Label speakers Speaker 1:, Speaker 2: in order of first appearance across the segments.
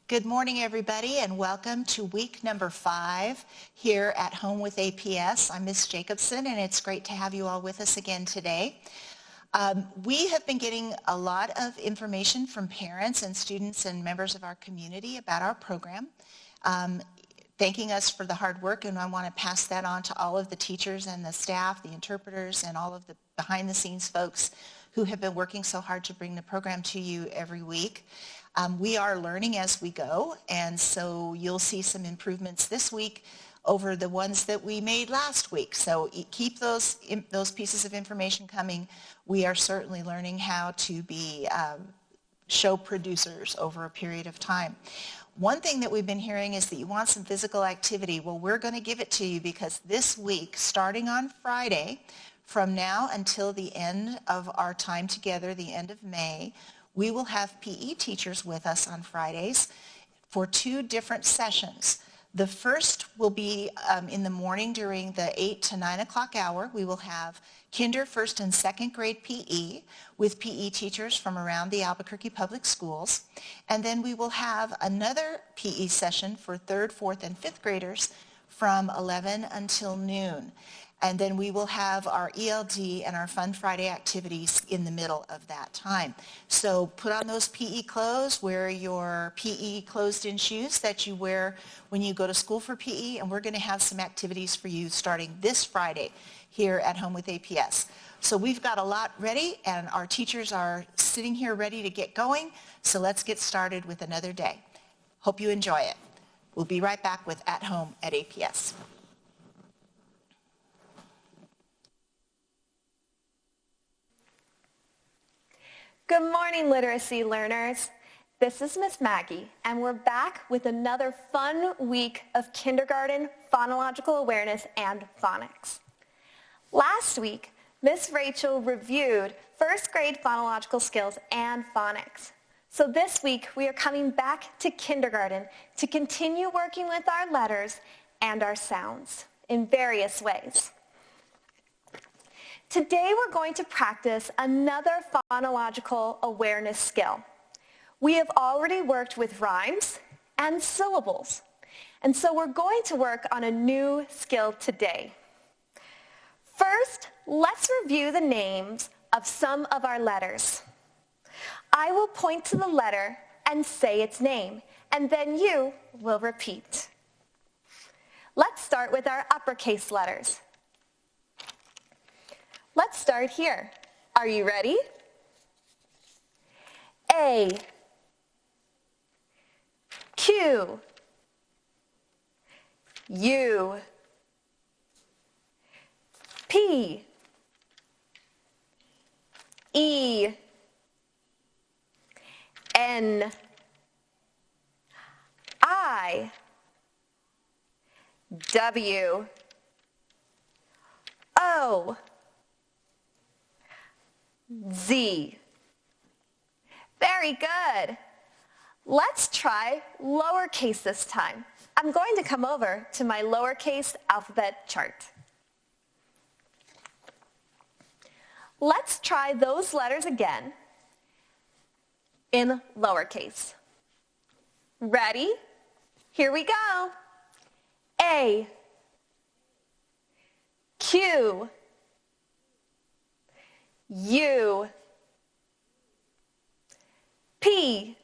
Speaker 1: Good morning, everybody, and welcome to week number 5 here at Home with APS. I'm Ms. Jacobson, and it's great to have you all with us again today. We have been getting a lot of information from parents and students and members of our community about our program, thanking us for the hard work, and I want to pass that on to all of the teachers and the staff, the interpreters, and all of the behind-the-scenes folks who have been working so hard to bring the program to you every week. We are learning as we go, and so you'll see some improvements this week over the ones that we made last week. So keep those pieces of information coming. We are certainly learning how to be show producers over a period of time. One thing that we've been hearing is that you want some physical activity. Well, we're going to give it to you because this week, starting on Friday, from now until the end of our time together, the end of May, we will have PE teachers with us on Fridays for 2 different sessions. The first will be in the morning during the 8 to 9 o'clock hour. We will have kinder, first, and second grade PE with PE teachers from around the Albuquerque Public Schools. And then we will have another PE session for 3rd, 4th, and 5th graders from 11 until noon. And then we will have our ELD and our Fun Friday activities in the middle of that time. So put on those PE clothes, wear your PE closed-in shoes that you wear when you go to school for PE, and we're going to have some activities for you starting this Friday here at Home with APS. So we've got a lot ready, and our teachers are sitting here ready to get going. So let's get started with another day. Hope you enjoy it. We'll be right back with At Home at APS.
Speaker 2: Good morning, literacy learners. This is Miss Maggie, and we're back with another fun week of kindergarten phonological awareness and phonics. Last week, Miss Rachel reviewed first grade phonological skills and phonics. So this week, we are coming back to kindergarten to continue working with our letters and our sounds in various ways. Today we're going to practice another phonological awareness skill. We have already worked with rhymes and syllables, and so we're going to work on a new skill today. First, let's review the names of some of our letters. I will point to the letter and say its name, and then you will repeat. Let's start with our uppercase letters. Let's start here. Are you ready? A, Q, U, P, E, N, I, W, O, Z. Very good. Let's try lowercase this time. I'm going to come over to my lowercase alphabet chart. Let's try those letters again in lowercase. Ready? Here we go. A, Q, U, P,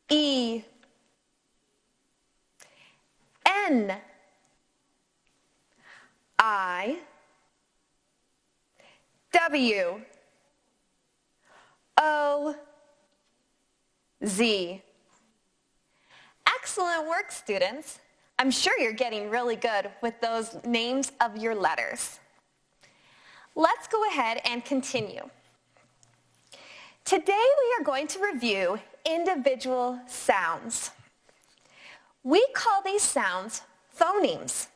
Speaker 2: E, N, I, W, O, Z. Excellent work, students. I'm sure you're getting really good with those names of your letters. Let's go ahead and continue. Today we are going to review individual sounds. We call these sounds phonemes.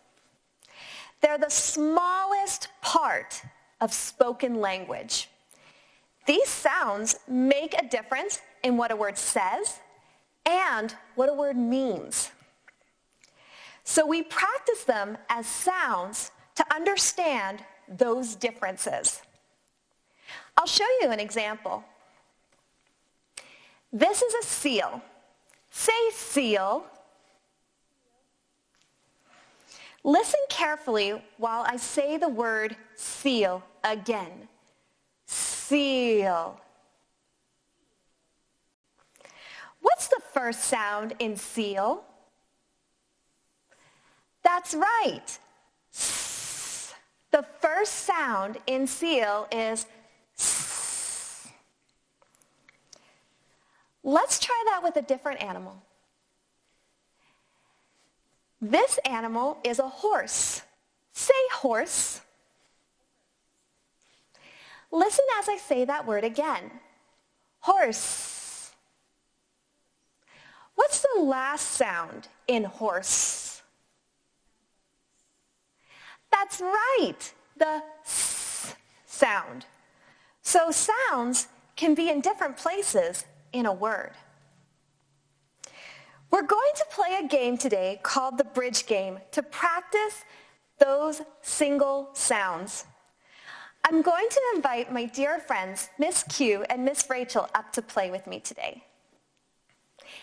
Speaker 2: They're the smallest part of spoken language. These sounds make a difference in what a word says and what a word means. So we practice them as sounds to understand those differences. I'll show you an example. This is a seal. Say seal. Listen carefully while I say the word seal again. Seal. What's the first sound in seal? That's right. S. The first sound in seal is S. Let's try that with a different animal. This animal is a horse. Say horse. Listen as I say that word again. Horse. What's the last sound in horse? That's right, the S sound. So sounds can be in different places in a word. We're going to play a game today called the bridge game to practice those single sounds. I'm going to invite my dear friends, Miss Q and Miss Rachel, up to play with me today.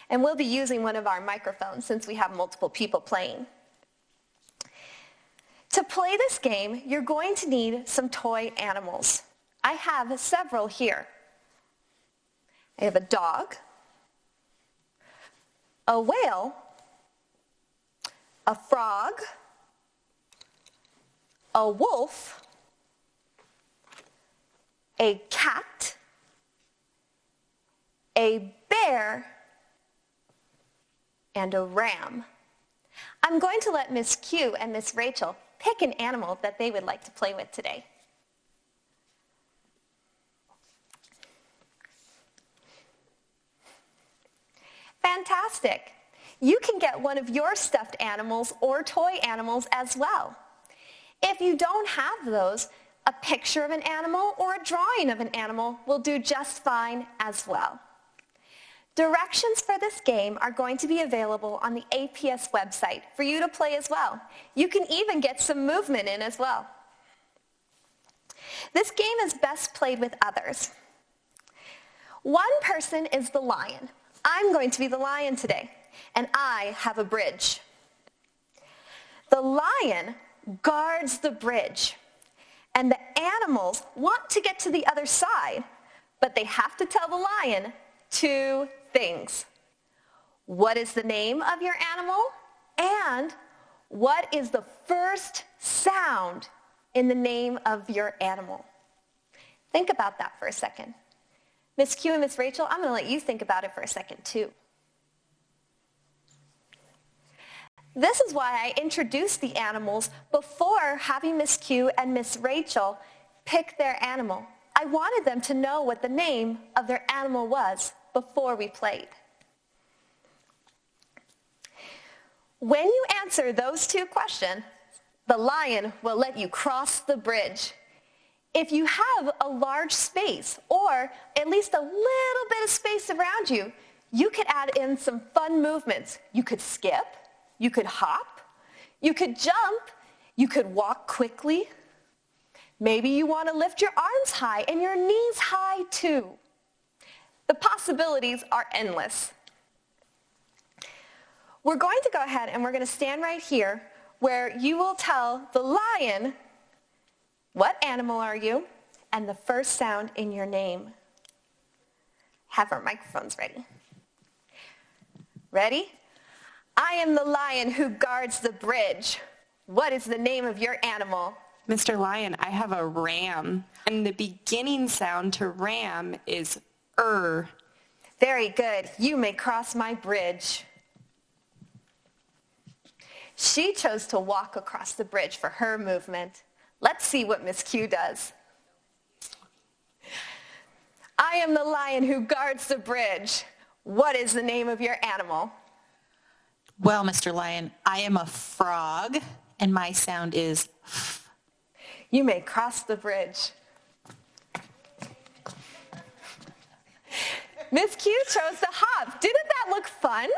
Speaker 2: And we'll be using one of our microphones since we have multiple people playing. To play this game, you're going to need some toy animals. I have several here. I have a dog, a whale, a frog, a wolf, a cat, a bear, and a ram. I'm going to let Miss Q and Miss Rachel pick an animal that they would like to play with today. Fantastic. You can get one of your stuffed animals or toy animals as well. If you don't have those, a picture of an animal or a drawing of an animal will do just fine as well. Directions for this game are going to be available on the APS website for you to play as well. You can even get some movement in as well. This game is best played with others. One person is the lion. I'm going to be the lion today, and I have a bridge. The lion guards the bridge, and the animals want to get to the other side, but they have to tell the lion two things. What is the name of your animal? And what is the first sound in the name of your animal? Think about that for a second. Miss Q and Miss Rachel, I'm going to let you think about it for a second too. This is why I introduced the animals before having Miss Q and Miss Rachel pick their animal. I wanted them to know what the name of their animal was before we played. When you answer those two questions, the lion will let you cross the bridge. If you have a large space or at least a little bit of space around you, you could add in some fun movements. You could skip, you could hop, you could jump, you could walk quickly. Maybe you want to lift your arms high and your knees high too. The possibilities are endless. We're going to go ahead and we're going to stand right here where you will tell the lion, what animal are you, and the first sound in your name. Have our microphones ready. Ready? I am the lion who guards the bridge. What is the name of your animal?
Speaker 3: Mr. Lion, I have a ram, and the beginning sound to ram is
Speaker 2: Very good. You may cross my bridge. She chose to walk across the bridge for her movement. Let's see what Miss Q does. I am the lion who guards the bridge. What is the name of your animal?
Speaker 4: Well, Mr. Lion, I am a frog, and my sound is F.
Speaker 2: You may cross the bridge. Miss Q chose to hop. Didn't that look fun?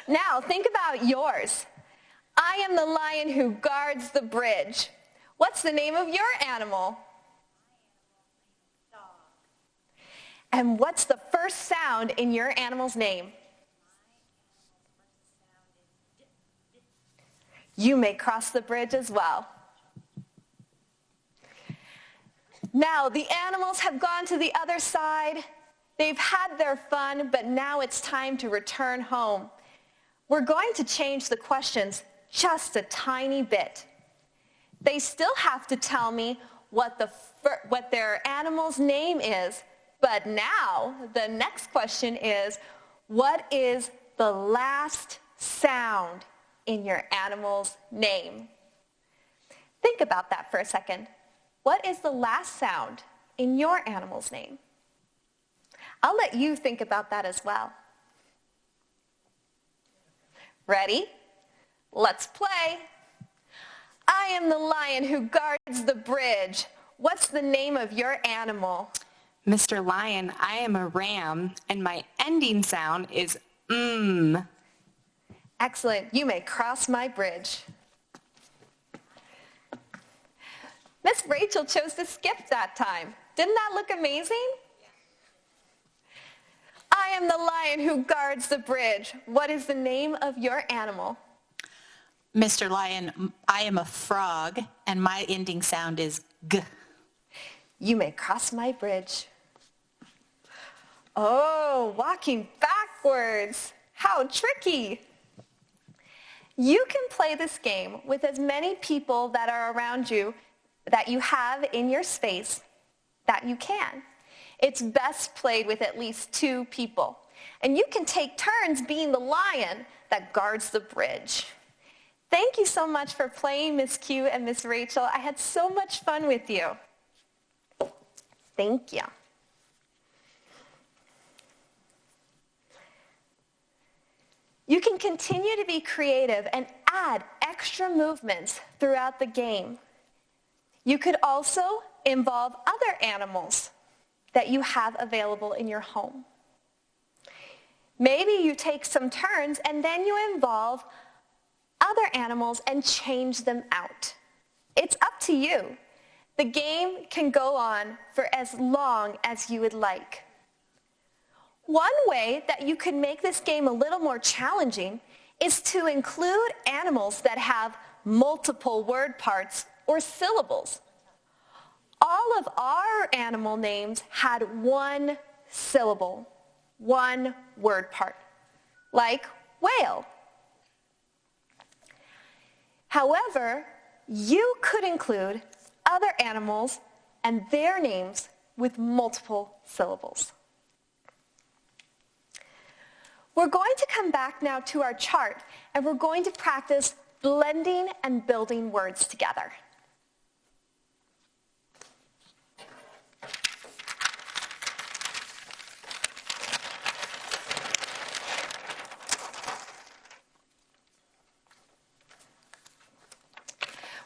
Speaker 2: Now, think about yours. I am the lion who guards the bridge. What's the name of your animal? And what's the first sound in your animal's name? You may cross the bridge as well. Now, the animals have gone to the other side. They've had their fun, but now it's time to return home. We're going to change the questions just a tiny bit. They still have to tell me what their animal's name is, but now the next question is, what is the last sound in your animal's name? Think about that for a second. What is the last sound in your animal's name? I'll let you think about that as well. Ready? Let's play. I am the lion who guards the bridge. What's the name of your animal?
Speaker 3: Mr. Lion, I am a ram, and my ending sound is mm.
Speaker 2: Excellent. You may cross my bridge. Miss Rachel chose to skip that time. Didn't that look amazing? I am the lion who guards the bridge. What is the name of your animal?
Speaker 4: Mr. Lion, I am a frog, and my ending sound is g.
Speaker 2: You may cross my bridge. Oh, walking backwards. How tricky. You can play this game with as many people that are around you that you have in your space that you can. It's best played with at least 2 people. And you can take turns being the lion that guards the bridge. Thank you so much for playing, Miss Q and Miss Rachel. I had so much fun with you. Thank you. You can continue to be creative and add extra movements throughout the game. You could also involve other animals that you have available in your home. Maybe you take some turns and then you involve other animals and change them out. It's up to you. The game can go on for as long as you would like. One way that you could make this game a little more challenging is to include animals that have multiple word parts or syllables. All of our animal names had 1 syllable, 1 word part, like whale. However, you could include other animals and their names with multiple syllables. We're going to come back now to our chart, and we're going to practice blending and building words together.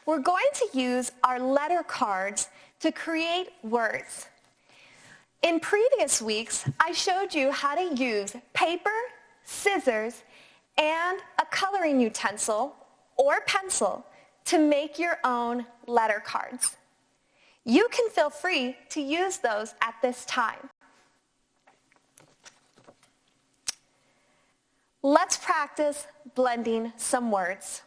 Speaker 2: We're going to use our letter cards to create words. In previous weeks, I showed you how to use paper, scissors, and a coloring utensil or pencil to make your own letter cards. You can feel free to use those at this time. Let's practice blending some words.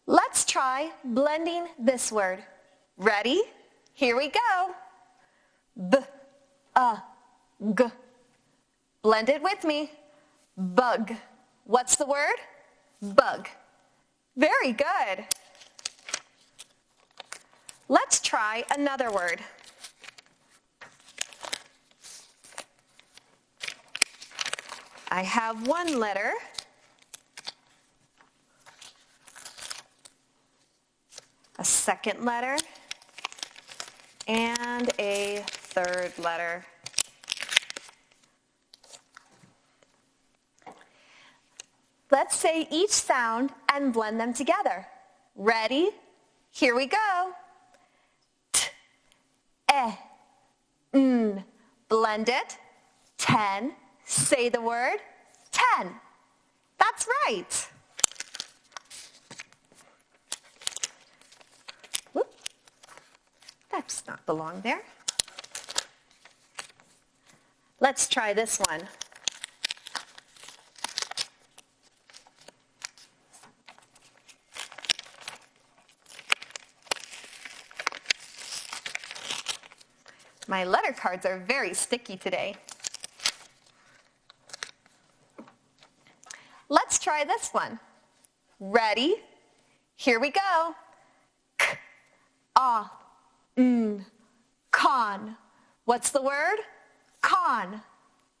Speaker 2: Let's try blending this word. Ready? Here we go. B-a-g. Blend it with me. Bug. What's the word? Bug. Very good. Let's try another word. I have 1 letter. A 2nd letter, and a 3rd letter. Let's say each sound and blend them together. Ready? Here we go. T, e, n. Blend it. 10 Say the word 10. That's right. Whoop. That does not belong there. Let's try this one. My letter cards are very sticky today. Let's try this one. Ready? Here we go. K, ah, con. What's the word? Con.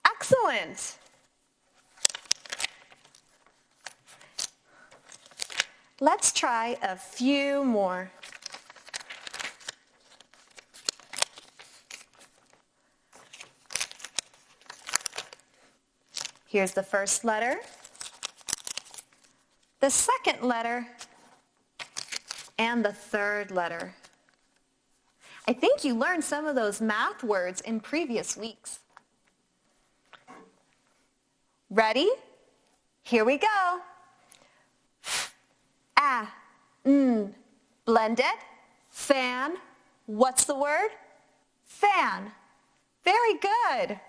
Speaker 2: Excellent. Let's try a few more. Here's the first letter, the second letter, and the third letter. I think you learned some of those math words in previous weeks. Ready? Here we go. Blended, fan. What's the word? Fan. Very good.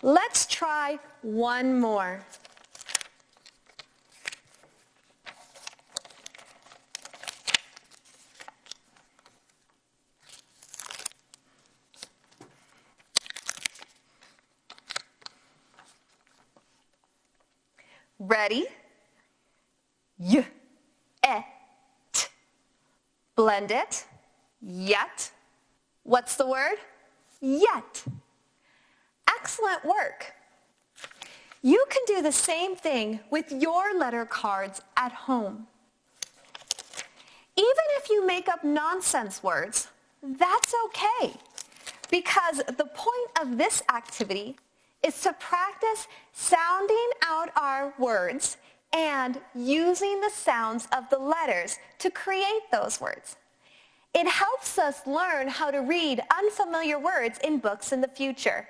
Speaker 2: Let's try one more. Ready? Y, e, t. Blend it. Yet. What's the word? Yet. Excellent work. You can do the same thing with your letter cards at home. Even if you make up nonsense words, that's okay, because the point of this activity is to practice sounding out our words and using the sounds of the letters to create those words. It helps us learn how to read unfamiliar words in books in the future.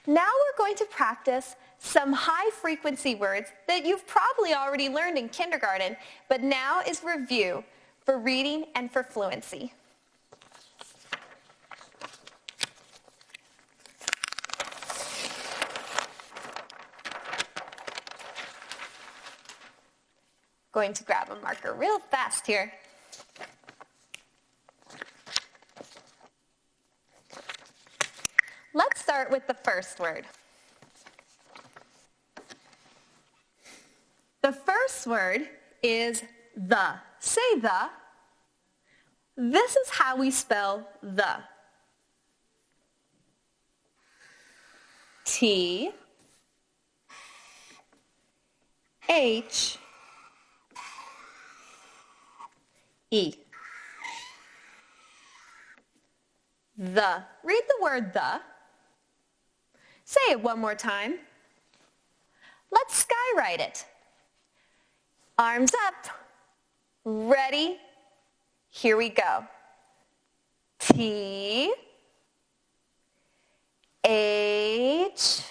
Speaker 2: Now we're going to practice some high-frequency words that you've probably already learned in kindergarten, but now is review for reading and for fluency. Going to grab a marker real fast here. Let's start with the first word. The first word is the. Say the. This is how we spell the. T, H, E. The. Read the word the. Say it one more time. Let's skywrite it. Arms up. Ready? Here we go. T, H,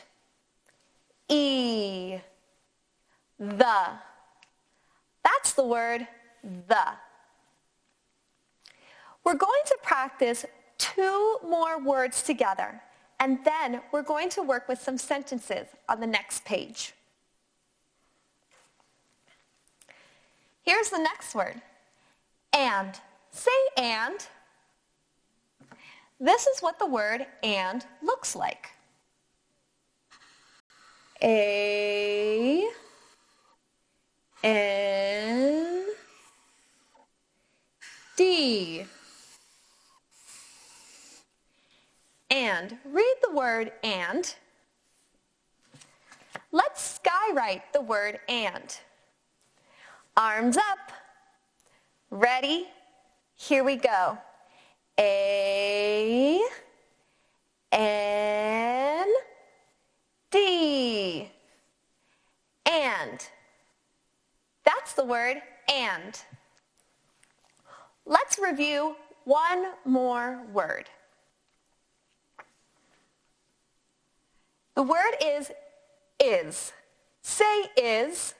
Speaker 2: E. The. That's the word the. We're going to practice 2 more words together, and then we're going to work with some sentences on the next page. Here's the next word. And. Say and. This is what the word and looks like. A, N, D. And. Read the word and. Let's skywrite the word and. Arms up. Ready? Here we go. A, N, D. And. That's the word and. let's review one more word. The word is is. Say is.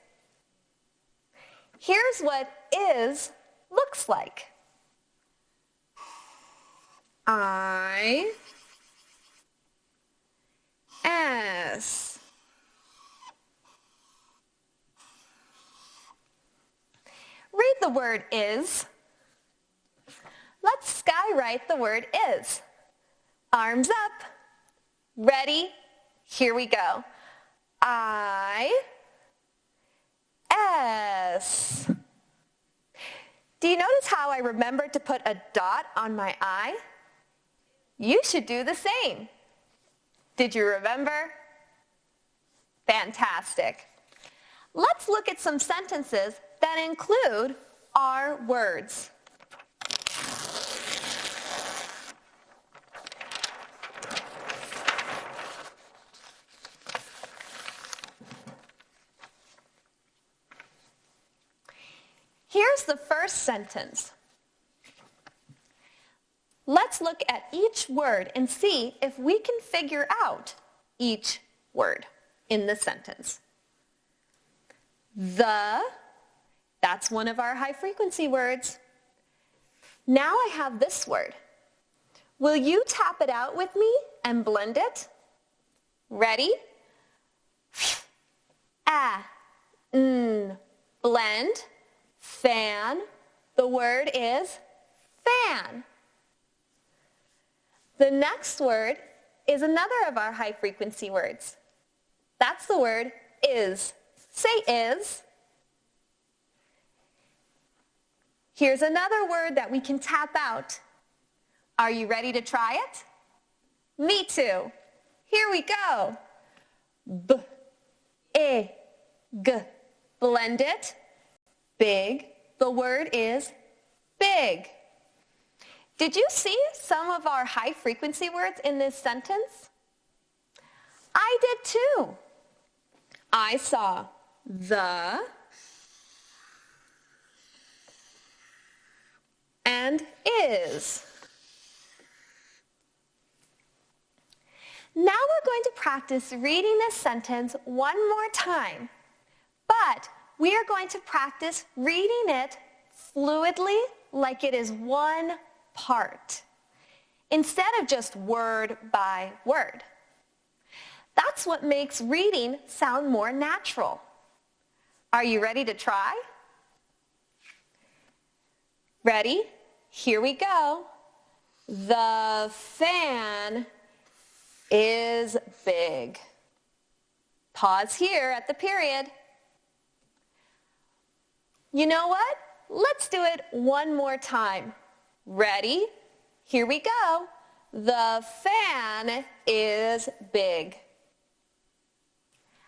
Speaker 2: Here's what is looks like. I-S. Read the word is. Let's skywrite the word is. Arms up. Ready? Here we go. I-S. Do you notice how I remembered to put a dot on my I? You should do the same. Did you remember? Fantastic. Let's look at some sentences that include our words. Here's the first sentence. Let's look at each word and see if we can figure out each word in the sentence. The, that's one of our high frequency words. Now I have this word. Will you tap it out with me and blend it? Ready? Blend. Fan. The word is fan. The next word is another of our high frequency words. That's the word is. Say is. Here's another word that we can tap out. Are you ready to try it? Me too. Here we go. B-I-G. Blend it. Big. The word is big. Did you see some of our high frequency words in this sentence? I did too. I saw the and is. Now we're going to practice reading this sentence one more time, but we are going to practice reading it fluidly, like it is one part, instead of just word by word. That's what makes reading sound more natural. Are you ready to try? Ready? Here we go. The fan is big. Pause here at the period. You know what? Let's do it one more time. Ready? Here we go. The fan is big.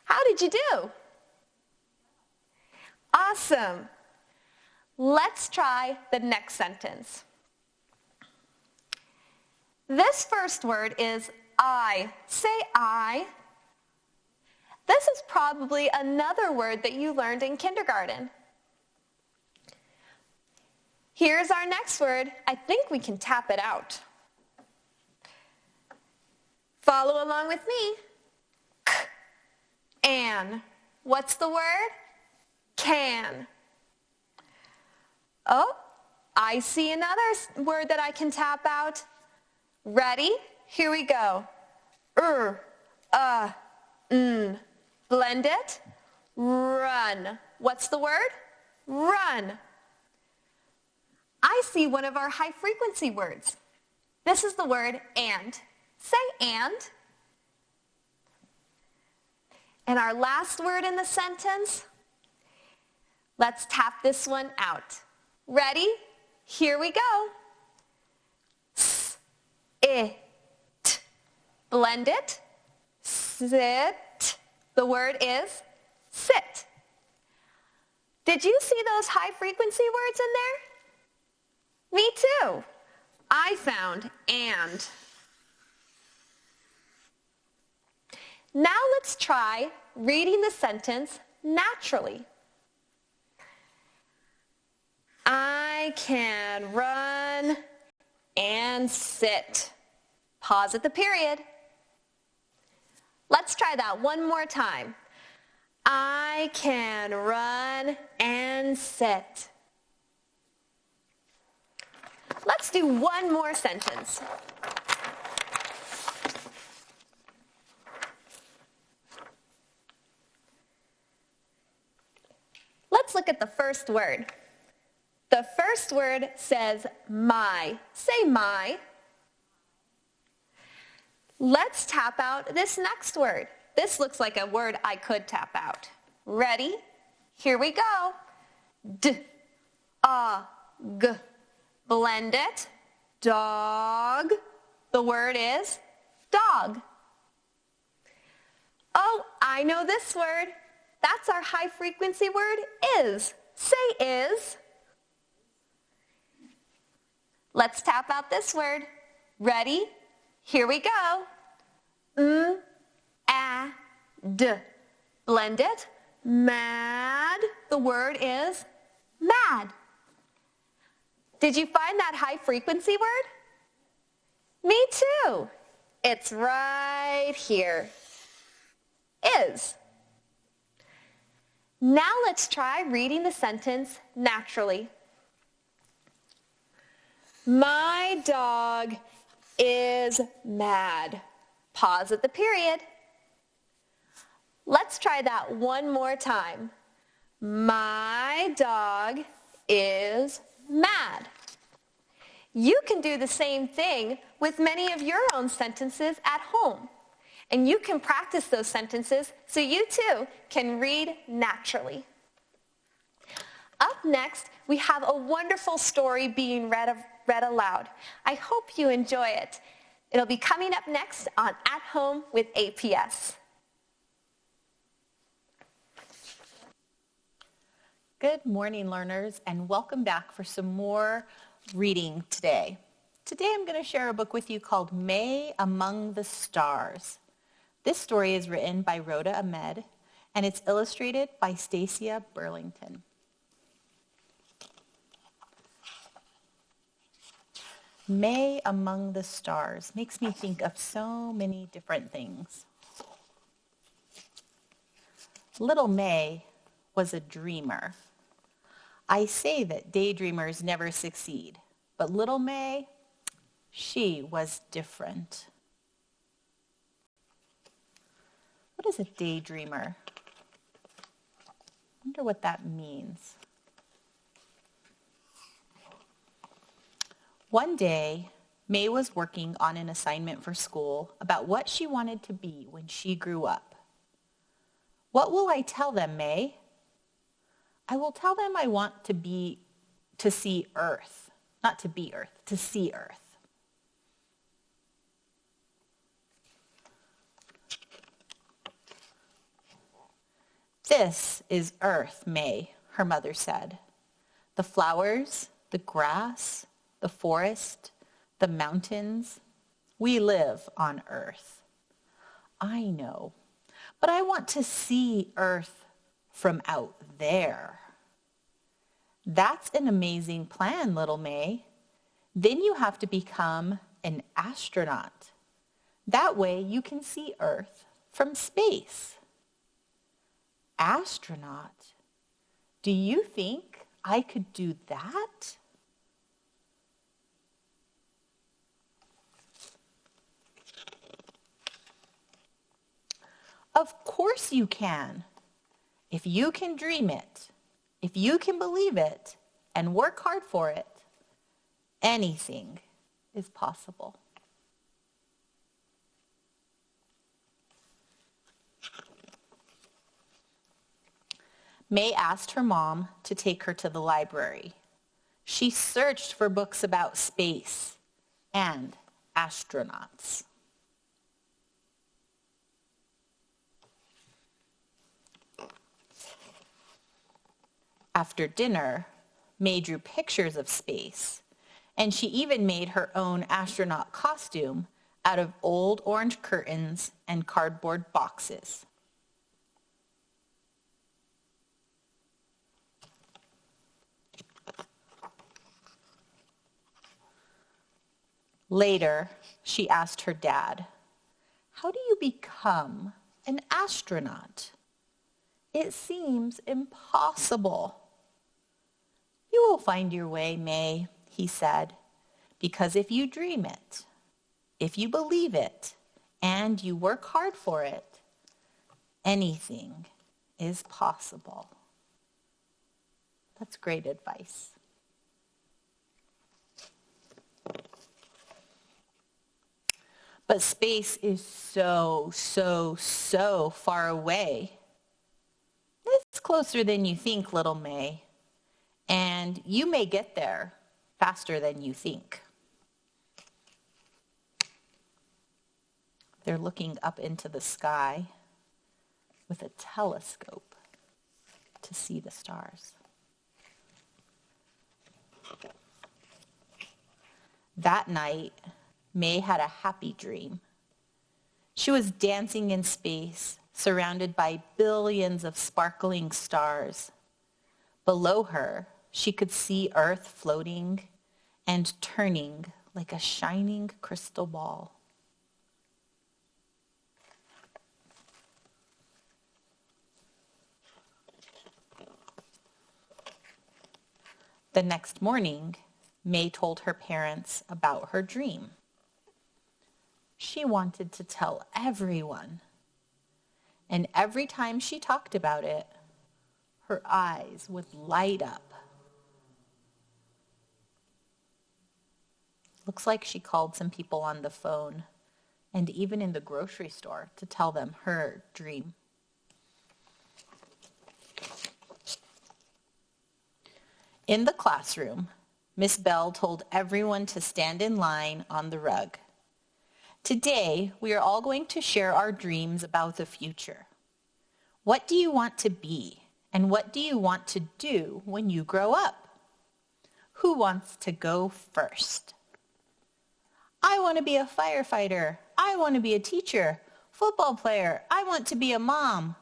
Speaker 2: How did you do? Awesome. Let's try the next sentence. This first word is I. Say I. This is probably another word that you learned in kindergarten. Here's our next word. I think we can tap it out. Follow along with me. K-an. What's the word? Can. Oh, I see another word that I can tap out. Ready? Here we go. Blend it. Run. What's the word? Run. I see one of our high frequency words. This is the word and. Say and. And our last word in the sentence, let's tap this one out. Ready? Here we go. S-I-T. Blend it. Sit. The word is sit. Did you see those high frequency words in there? Me too. I found and. Now let's try reading the sentence naturally. I I can run and sit. Pause at the period. Let's try that one more time. I can run and sit. Let's do one more sentence. Let's look at the first word. The first word says my. Say my. Let's tap out this next word. This looks like a word I could tap out. Ready? Here we go. D, a, g. Blend it. Dog. The word is dog. Oh, I know this word. That's our high frequency word, is. Say is. Let's tap out this word. Ready? Here we go. A, d. Blend it. Mad. The word is mad. Did you find that high frequency word? Me too. It's right here. Is. Now let's try reading the sentence naturally. My dog is mad. Pause at the period. Let's try that one more time. My dog is mad. You can do the same thing with many of your own sentences at home. And you can practice those sentences so you too can read naturally. Up next, we have a wonderful story being read aloud. I hope you enjoy it. It'll be coming up next on At Home with APS.
Speaker 4: Good morning, learners, and welcome back for some more reading today. Today I'm going to share a book with you called May Among the Stars. This story is written by Rhoda Ahmed, and it's illustrated by Stacia Burlington. May Among the Stars makes me think of so many different things. Little May was a dreamer. I say that daydreamers never succeed, but little May, she was different. What is a daydreamer? I wonder what that means. One day, May was working on an assignment for school about what she wanted to be when she grew up. What will I tell them, May? I will tell them I want to see Earth. Not to be Earth, to see Earth. This is Earth, May, her mother said. The flowers, the grass, the forest, the mountains. We live on Earth. I know, but I want to see Earth from out there. That's an amazing plan, little May. Then you have to become an astronaut. That way you can see Earth from space. Astronaut? Do you think I could do that? Of course you can. If you can dream it, if you can believe it and work hard for it, anything is possible. May asked her mom to take her to the library. She searched for books about space and astronauts. After dinner, May drew pictures of space, and she even made her own astronaut costume out of old orange curtains and cardboard boxes. Later, she asked her dad, "How do you become an astronaut? It seems impossible." "You will find your way, May," he said, "because if you dream it, if you believe it, and you work hard for it, anything is possible." That's great advice. But space is so, so, so far away. It's closer than you think, little May. And you may get there faster than you think. They're looking up into the sky with a telescope to see the stars. That night, May had a happy dream. She was dancing in space, surrounded by billions of sparkling stars. Below her, she could see Earth floating and turning like a shining crystal ball. The next morning, May told her parents about her dream. She wanted to tell everyone. And every time she talked about it, her eyes would light up. Looks like she called some people on the phone and even in the grocery store to tell them her dream. In the classroom, Miss Bell told everyone to stand in line on the rug. Today, we are all going to share our dreams about the future. What do you want to be? And what do you want to do when you grow up? Who wants to go first? I want to be a firefighter. I want to be a teacher, football player. I want to be a mom.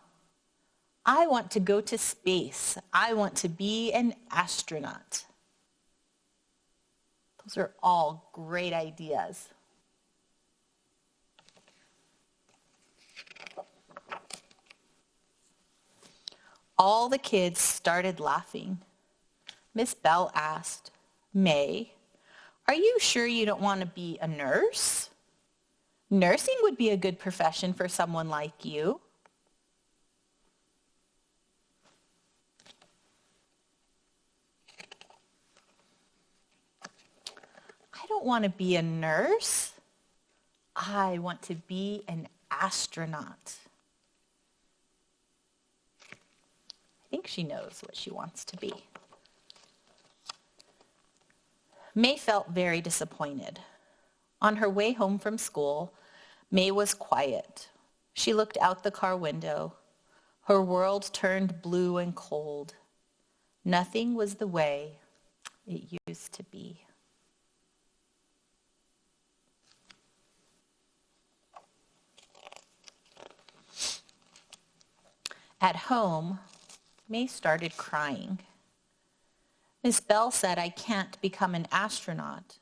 Speaker 4: I want to go to space. I want to be an astronaut. Those are all great ideas. All the kids started laughing. Miss Bell asked, "May, are you sure you don't want to be a nurse? Nursing would be a good profession for someone like you." "I don't want to be a nurse. I want to be an astronaut." I think she knows what she wants to be. May felt very disappointed. On her way home from school, May was quiet. She looked out the car window. Her world turned blue and cold. Nothing was the way it used to be. At home, May started crying. Miss Bell said, "I can't become an astronaut."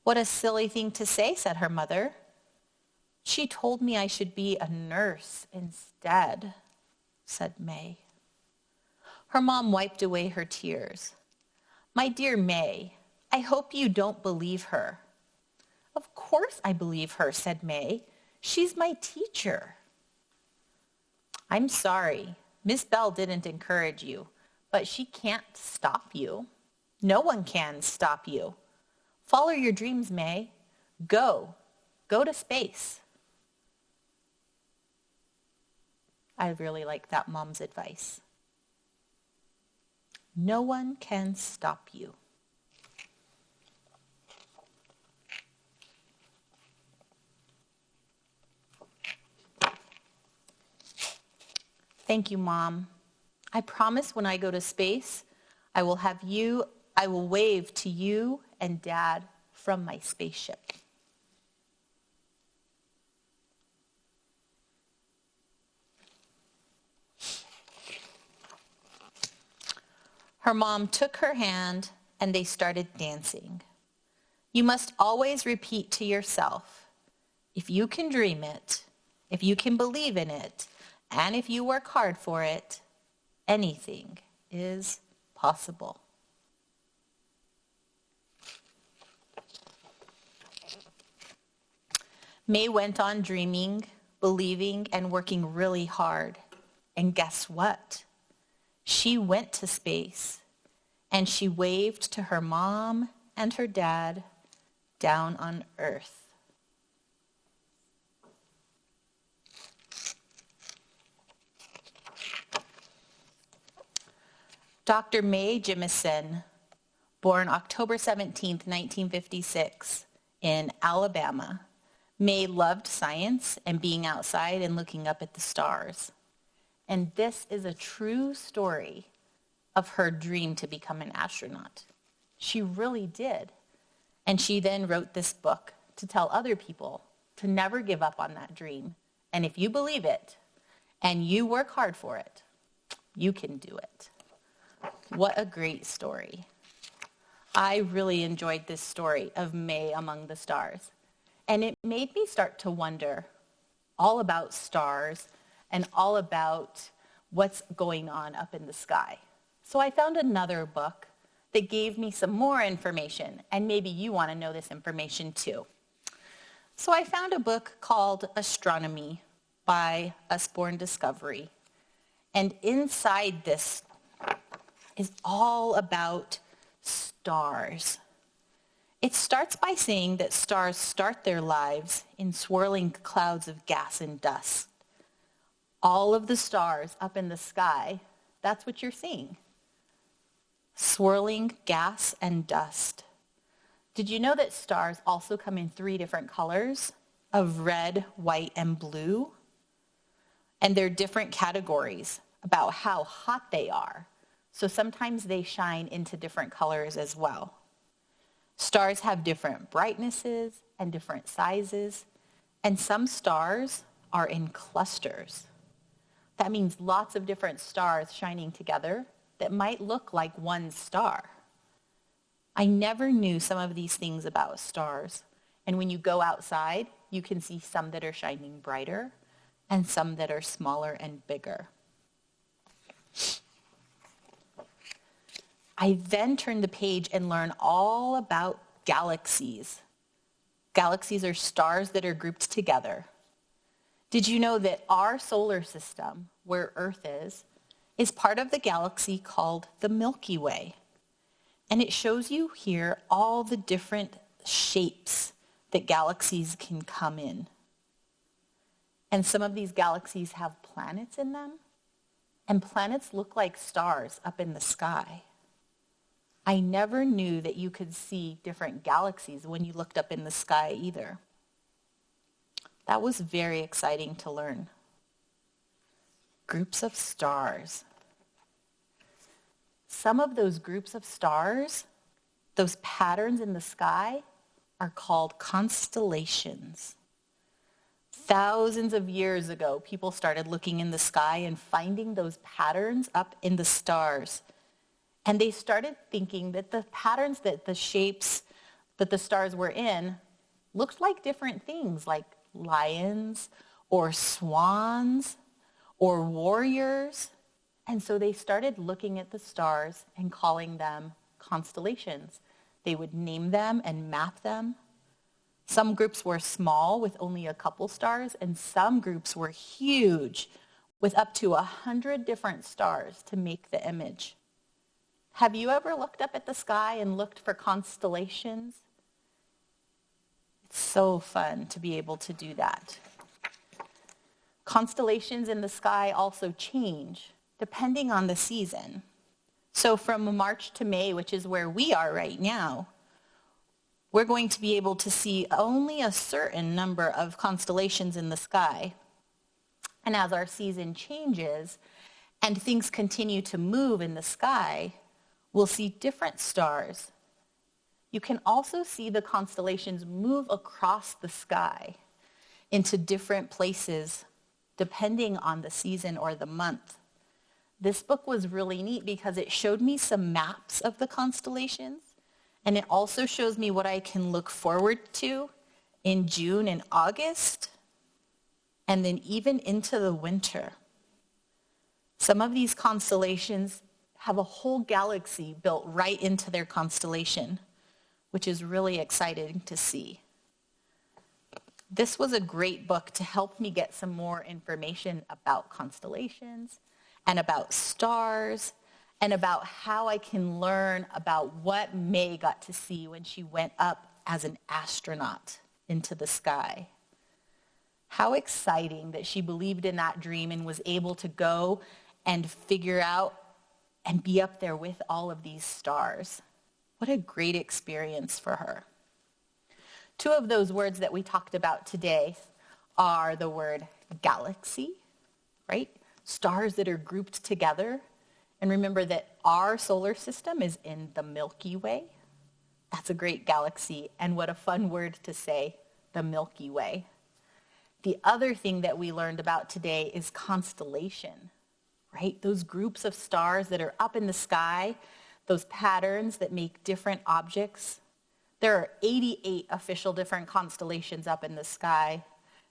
Speaker 4: "What a silly thing to say," said her mother. "She told me I should be a nurse instead," said May. Her mom wiped away her tears. "My dear May, I hope you don't believe her." "Of course I believe her," said May. "She's my teacher." "I'm sorry. Miss Bell didn't encourage you, but she can't stop you. No one can stop you. Follow your dreams, May. Go to space." I really like that mom's advice. No one can stop you. Thank you, Mom. I promise when I go to space, I will wave to you and Dad from my spaceship. Her mom took her hand and they started dancing. You must always repeat to yourself, if you can dream it, if you can believe in it, and if you work hard for it, anything is possible. May went on dreaming, believing, and working really hard. And guess what? She went to space, and she waved to her mom and her dad down on Earth. Dr. Mae Jemison, born October 17, 1956, in Alabama. Mae loved science and being outside and looking up at the stars. And this is a true story of her dream to become an astronaut. She really did. And she then wrote this book to tell other people to never give up on that dream. And if you believe it and you work hard for it, you can do it. What a great story. I really enjoyed this story of Mae among the stars. And it made me start to wonder all about stars and all about what's going on up in the sky. So I found another book that gave me some more information, and maybe you want to know this information too. So I found a book called Astronomy by Usborne Discovery. And inside this is all about stars. It starts by saying that stars start their lives in swirling clouds of gas and dust. All of the stars up in the sky, that's what you're seeing. Swirling gas and dust. Did you know that stars also come in 3 different colors of red, white, and blue? And they're different categories about how hot they are. So sometimes they shine into different colors as well. Stars have different brightnesses and different sizes, and some stars are in clusters. That means lots of different stars shining together that might look like one star. I never knew some of these things about stars, and when you go outside, you can see some that are shining brighter and some that are smaller and bigger. I then turn the page and learn all about galaxies. Galaxies are stars that are grouped together. Did you know that our solar system, where Earth is part of the galaxy called the Milky Way? And it shows you here all the different shapes that galaxies can come in. And some of these galaxies have planets in them, and planets look like stars up in the sky. I never knew that you could see different galaxies when you looked up in the sky either. That was very exciting to learn. Groups of stars. Some of those groups of stars, those patterns in the sky, are called constellations. Thousands of years ago, people started looking in the sky and finding those patterns up in the stars. And they started thinking that the patterns, that the shapes that the stars were in looked like different things, like lions or swans or warriors. And so they started looking at the stars and calling them constellations. They would name them and map them. Some groups were small with only a couple stars, and some groups were huge with up to 100 different stars to make the image. Have you ever looked up at the sky and looked for constellations? It's so fun to be able to do that. Constellations in the sky also change depending on the season. So from March to May, which is where we are right now, we're going to be able to see only a certain number of constellations in the sky. And as our season changes and things continue to move in the sky, we'll see different stars. You can also see the constellations move across the sky into different places depending on the season or the month. This book was really neat because it showed me some maps of the constellations, And it also shows me what I can look forward to in June and August, and then even into the winter. Some of these constellations have a whole galaxy built right into their constellation, which is really exciting to see. This was a great book to help me get some more information about constellations and about stars and about how I can learn about what May got to see when she went up as an astronaut into the sky. How exciting that she believed in that dream and was able to go and figure out and be up there with all of these stars. What a great experience for her. Two of those words that we talked about today are the word galaxy, right? Stars that are grouped together. And remember that our solar system is in the Milky Way. That's a great galaxy, and what a fun word to say, the Milky Way. The other thing that we learned about today is constellation, right? Those groups of stars that are up in the sky, those patterns that make different objects. There are 88 official different constellations up in the sky,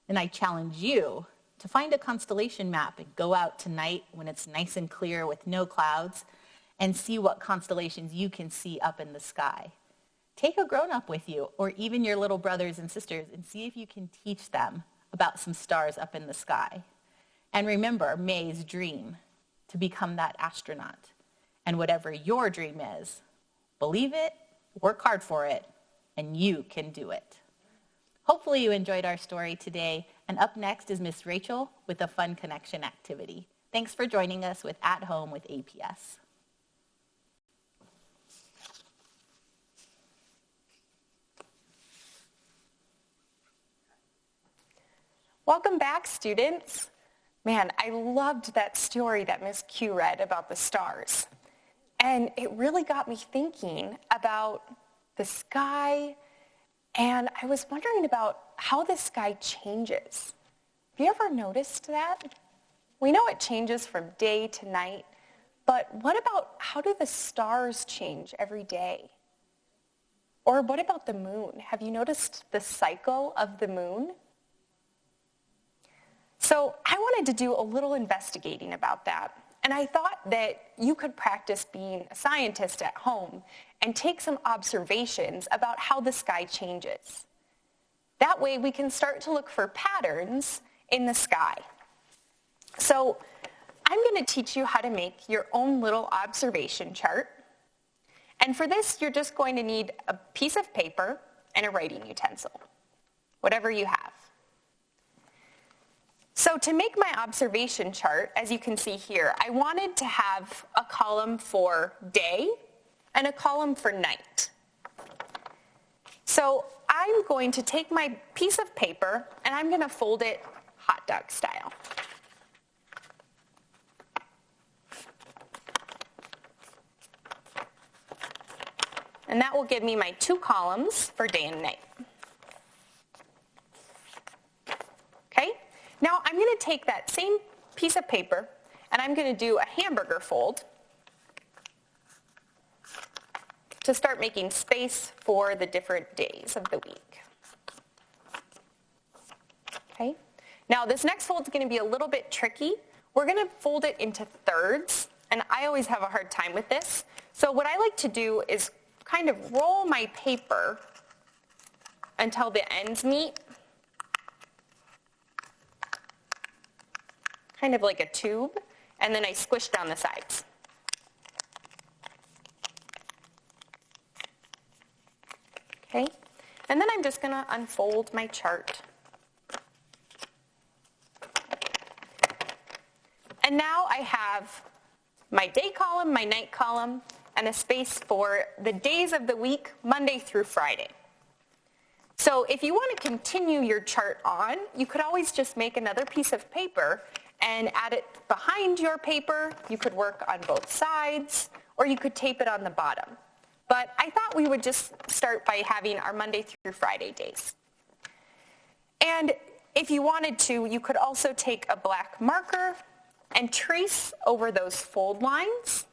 Speaker 4: and I challenge you to find a constellation map and go out tonight when it's nice and clear with no clouds and see what constellations you can see up in the sky. Take a grown-up with you, or even your little brothers and sisters, and see if you can teach them about some stars up in the sky. And remember May's dream to become that astronaut. And whatever your dream is, believe it, work hard for it, and you can do it. Hopefully you enjoyed our story today. And up next is Miss Rachel with a fun connection activity. Thanks for joining us with At Home with APS.
Speaker 2: Welcome back, students. Man, I loved that story that Miss Q read about the stars. And it really got me thinking about the sky, and I was wondering about how the sky changes. Have you ever noticed that? We know it changes from day to night, but what about how do the stars change every day? Or what about the moon? Have you noticed the cycle of the moon? So I wanted to do a little investigating about that. And I thought that you could practice being a scientist at home and take some observations about how the sky changes. That way we can start to look for patterns in the sky. So I'm going to teach you how to make your own little observation chart. And for this, you're just going to need a piece of paper and a writing utensil, whatever you have. So to make my observation chart, as you can see here, I wanted to have a column for day and a column for night. So I'm going to take my piece of paper and I'm going to fold it hot dog style. And that will give me my two columns for day and night. Okay? Now I'm going to take that same piece of paper and I'm going to do a hamburger fold to start making space for the different days of the week. Okay? Now this next fold is going to be a little bit tricky. We're going to fold it into thirds, and I always have a hard time with this. So what I like to do is kind of roll my paper until the ends meet, kind of like a tube, and then I squish down the sides. Okay, and then I'm just going to unfold my chart. And now I have my day column, my night column, and a space for the days of the week, Monday through Friday. So if you want to continue your chart on, you could always just make another piece of paper and add it behind your paper. You could work on both sides, or you could tape it on the bottom. But I thought we would just start by having our Monday through Friday days. And if you wanted to, you could also take a black marker and trace over those fold lines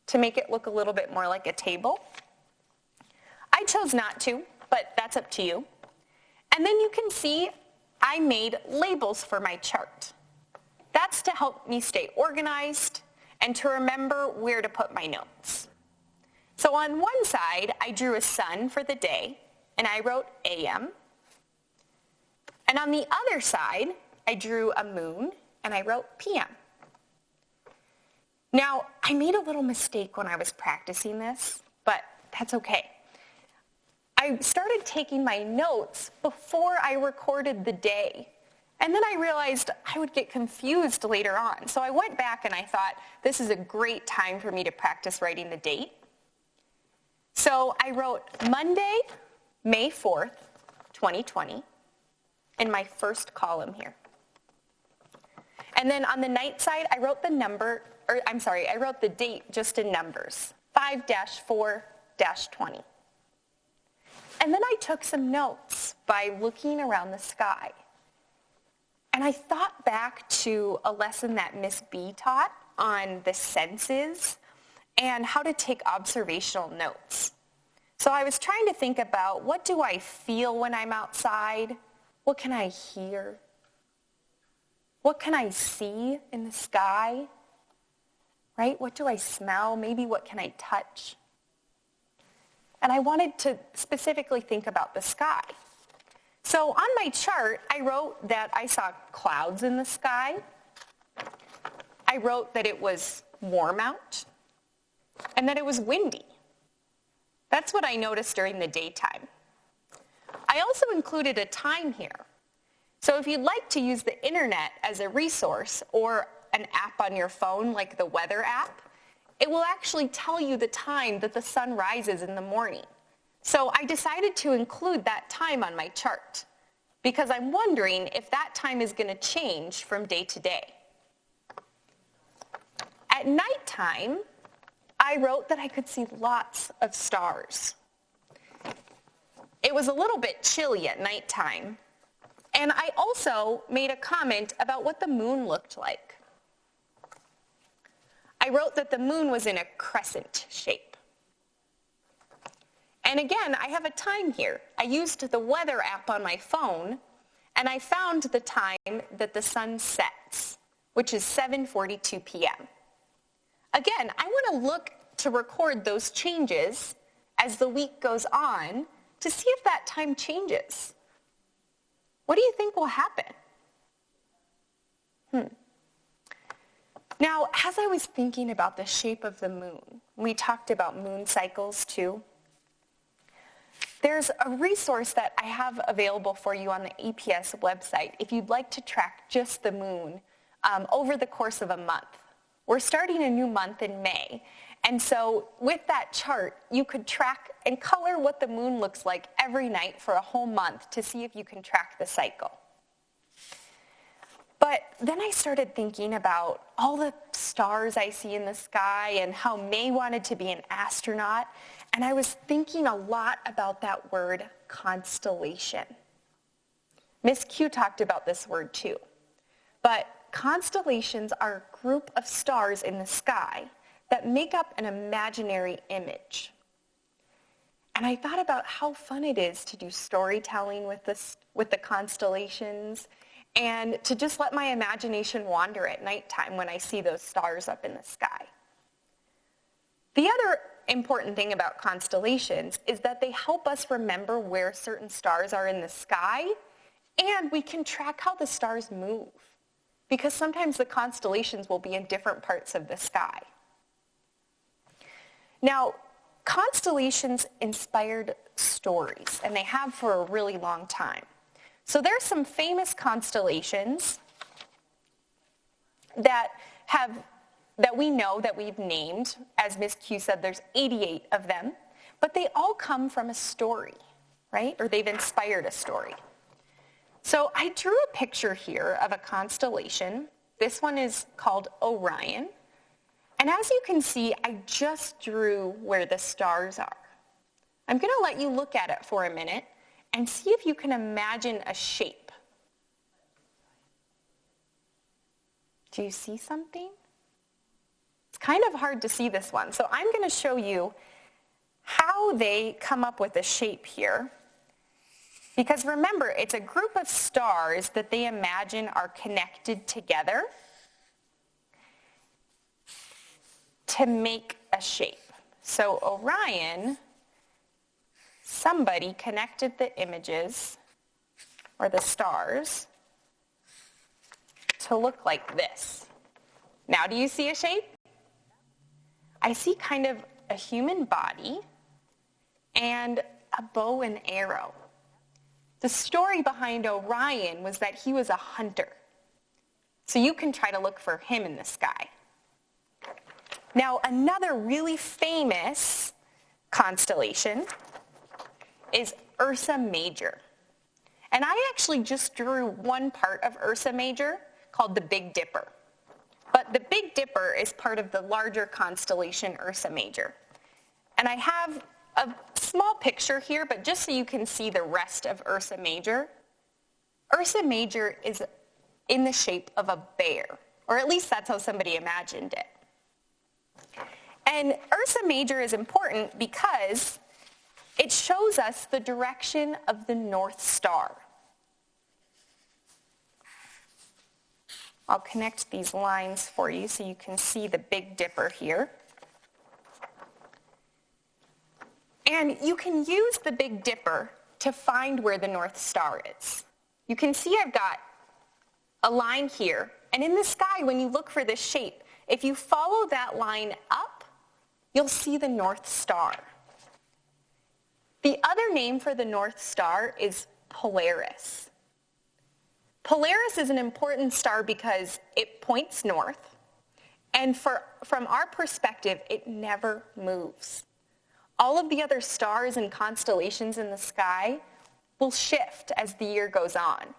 Speaker 2: to make it look a little bit more like a table. chose not to, but that's up to you. And then you can see I made labels for my chart. That's to help me stay organized and to remember where to put my notes. So on one side, I drew a sun for the day, and I wrote AM. And on the other side, I drew a moon, and I wrote PM. Now, I made a little mistake when I was practicing this, but that's okay. I started taking my notes before I recorded the day. And then I realized I would get confused later on. So I went back and I thought, this is a great time for me to practice writing the date. So I wrote Monday, May 4th, 2020, in my first column here. And then on the night side, I wrote I wrote the date just in numbers, 5-4-20. And then I took some notes by looking around the sky. And I thought back to a lesson that Miss B taught on the senses and how to take observational notes. So I was trying to think about, what do I feel when I'm outside? What can I hear? What can I see in the sky? Right? What do I smell? Maybe what can I touch? And I wanted to specifically think about the sky. So on my chart, I wrote that I saw clouds in the sky. I wrote that it was warm out and that it was windy. That's what I noticed during the daytime. I also included a time here. So if you'd like to use the internet as a resource or an app on your phone like the weather app, it will actually tell you the time that the sun rises in the morning. So I decided to include that time on my chart because I'm wondering if that time is going to change from day to day. At nighttime, I wrote that I could see lots of stars. It was a little bit chilly at nighttime. And I also made a comment about what the moon looked like. I wrote that the moon was in a crescent shape. And again, I have a time here. I used the weather app on my phone, and I found the time that the sun sets, which is 7:42 p.m. Again, I want to look to record those changes as the week goes on to see if that time changes. What do you think will happen? Now, as I was thinking about the shape of the moon, we talked about moon cycles too. There's a resource that I have available for you on the APS website if you'd like to track just the moon over the course of a month. We're starting a new month in May. And so with that chart, you could track and color what the moon looks like every night for a whole month to see if you can track the cycle. But then I started thinking about all the stars I see in the sky and how May wanted to be an astronaut. And I was thinking a lot about that word constellation. Miss Q talked about this word too. But constellations are a group of stars in the sky that make up an imaginary image. And I thought about how fun it is to do storytelling with the constellations and to just let my imagination wander at nighttime when I see those stars up in the sky. The other important thing about constellations is that they help us remember where certain stars are in the sky, and we can track how the stars move, because sometimes the constellations will be in different parts of the sky. Now, constellations inspired stories, and they have for a really long time. So there's some famous constellations that we know that we've named. As Ms. Q said, there's 88 of them, but they all come from a story, right? Or they've inspired a story. So I drew a picture here of a constellation. This one is called Orion. And as you can see, I just drew where the stars are. I'm going to let you look at it for a minute and see if you can imagine a shape. Do you see something? It's kind of hard to see this one. So I'm going to show you
Speaker 3: how they come up with a shape here. Because remember, it's a group of stars that they imagine are connected together to make a shape. So Orion, somebody connected the images, or the stars, to look like this. Now, do you see a shape? I see kind of a human body and a bow and arrow. The story behind Orion was that he was a hunter. So you can try to look for him in the sky. Now, another really famous constellation is Ursa Major. And I actually just drew one part of Ursa Major called the Big Dipper. But the Big Dipper is part of the larger constellation Ursa Major. And I have a small picture here, but just so you can see the rest of Ursa Major. Ursa Major is in the shape of a bear, or at least that's how somebody imagined it. And Ursa Major is important because it shows us the direction of the North Star. I'll connect these lines for you so you can see the Big Dipper here. And you can use the Big Dipper to find where the North Star is. You can see I've got a line here, and in the sky, when you look for this shape, if you follow that line up, you'll see the North Star. The other name for the North Star is Polaris. Polaris is an important star because it points north, and from our perspective, it never moves. All of the other stars and constellations in the sky will shift as the year goes on,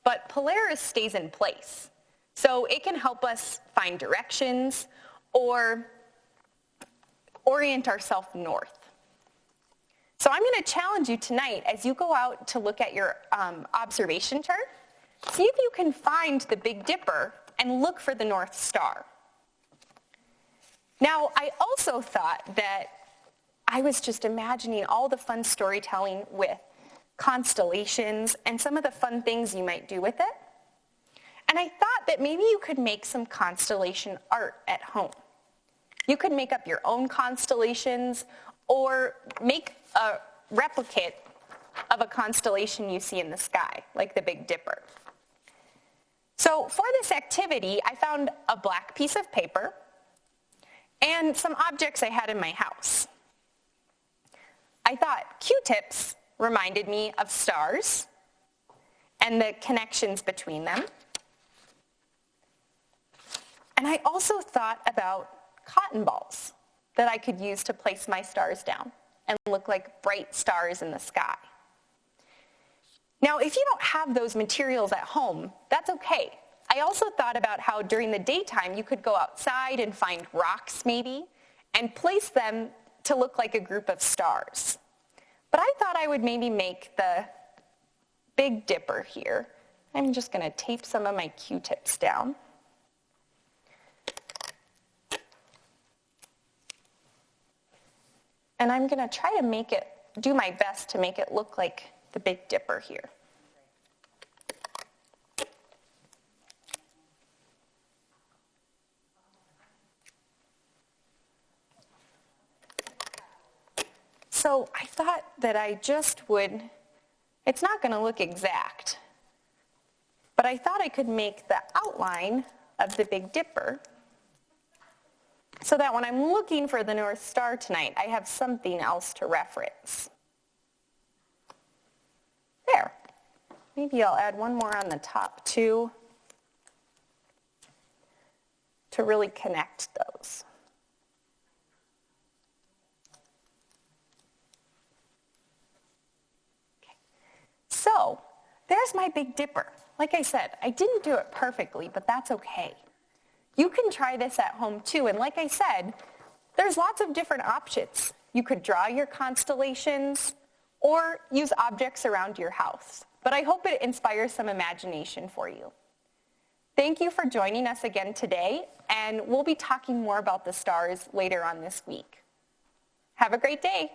Speaker 3: but Polaris stays in place. So it can help us find directions or orient ourselves north. So I'm going to challenge you tonight as you go out to look at your observation chart. See if you can find the Big Dipper and look for the North Star. Now, I also thought that I was just imagining all the fun storytelling with constellations and some of the fun things you might do with it. And I thought that maybe you could make some constellation art at home. You could make up your own constellations or make a replicate of a constellation you see in the sky, like the Big Dipper. So for this activity, I found a black piece of paper and some objects I had in my house. I thought Q-tips reminded me of stars and the connections between them. And I also thought about cotton balls that I could use to place my stars down and look like bright stars in the sky. Now, if you don't have those materials at home, that's okay. I also thought about how during the daytime you could go outside and find rocks maybe and place them to look like a group of stars. But I thought I would maybe make the Big Dipper here. I'm just going to tape some of my Q-tips down. And I'm going to try to do my best to make it look like the Big Dipper here. So I thought that I just would, it's not going to look exact, but I thought I could make the outline of the Big Dipper so that when I'm looking for the North Star tonight, I have something else to reference. There. Maybe I'll add one more on the top too to really connect those. Okay. So there's my Big Dipper. Like I said, I didn't do it perfectly, but that's okay. You can try this at home too, and like I said, there's lots of different options. You could draw your constellations or use objects around your house, but I hope it inspires some imagination for you. Thank you for joining us again today, and we'll be talking more about the stars later on this week. Have a great day.